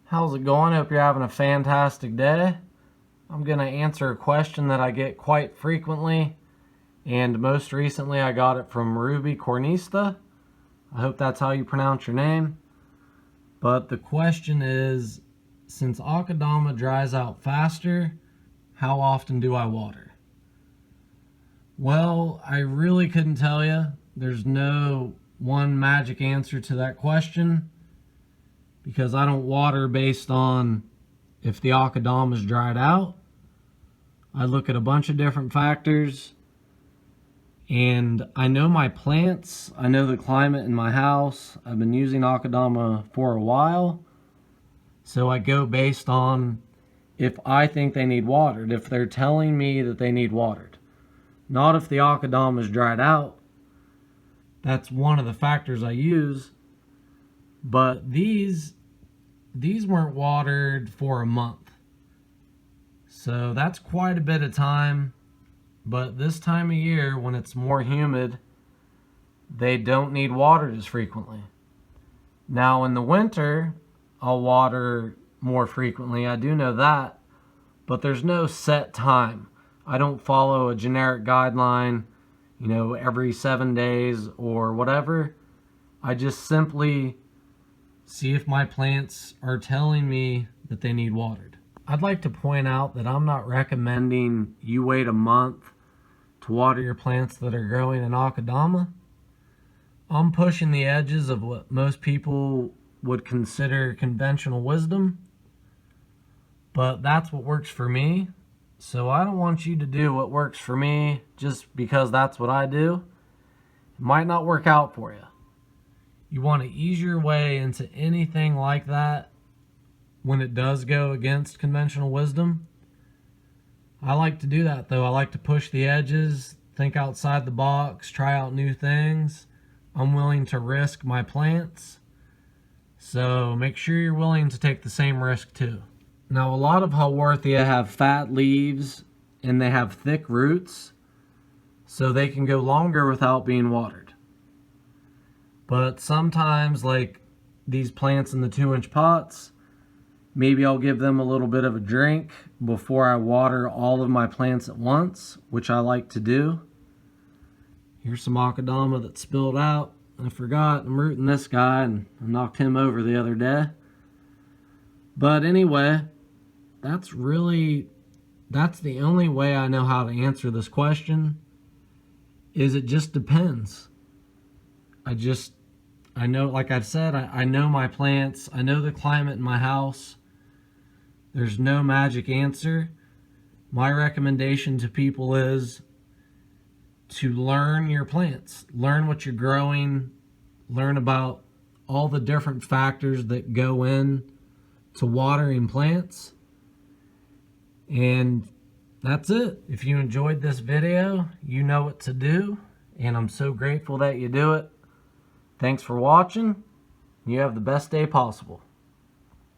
How's it going? Hope you're having a fantastic day. I'm going to answer a question that I get quite frequently, and most recently I got it from Ruby Cornista. I hope that's how you pronounce your name. But the question is, since AKADAMA dries out faster, how often do I water? Well, I really couldn't tell you. There's no one magic answer to that question, because I don't water based on if the AKADAMA is dried out. I look at a bunch of different factors, and I know my plants, I know the climate in my house. I've been using AKADAMA for a while, so I go based on if I think they need watered, if they're telling me that they need watered. Not if the AKADAMA is dried out. That's one of the factors I use. But these weren't watered for a month. So that's quite a bit of time. But this time of year, when it's more humid, they don't need watered as frequently. Now in the winter, I'll water more frequently. I do know that. But there's no set time. I don't follow a generic guideline, every 7 days or whatever. I just simply see if my plants are telling me that they need watered. I'd like to point out that I'm not recommending you wait a month to water your plants that are growing in AKADAMA. I'm pushing the edges of what most people would consider conventional wisdom, but that's what works for me. So I don't want you to do what works for me just because that's what I do. It might not work out for you. You want to ease your way into anything like that when it does go against conventional wisdom. I like to do that though. I like to push the edges, think outside the box, try out new things. I'm willing to risk my plants. So make sure you're willing to take the same risk too. Now, a lot of HAWORTHIA have fat leaves and they have thick roots, so they can go longer without being watered. But sometimes, like these plants in the 2-inch pots, maybe I'll give them a little bit of a drink before I water all of my plants at once, which I like to do. Here's some AKADAMA that spilled out. I forgot, I'm rooting this guy and I knocked him over the other day. But anyway, that's the only way I know how to answer this question, is it just depends. I know, like I've said, I know my plants, I know the climate in my house. There's no magic answer. My recommendation to people is to learn your plants, learn what you're growing, learn about all the different factors that go in to watering plants. And that's it. If you enjoyed this video, you know what to do, and I'm so grateful that you do it. Thanks for watching. You have the best day possible.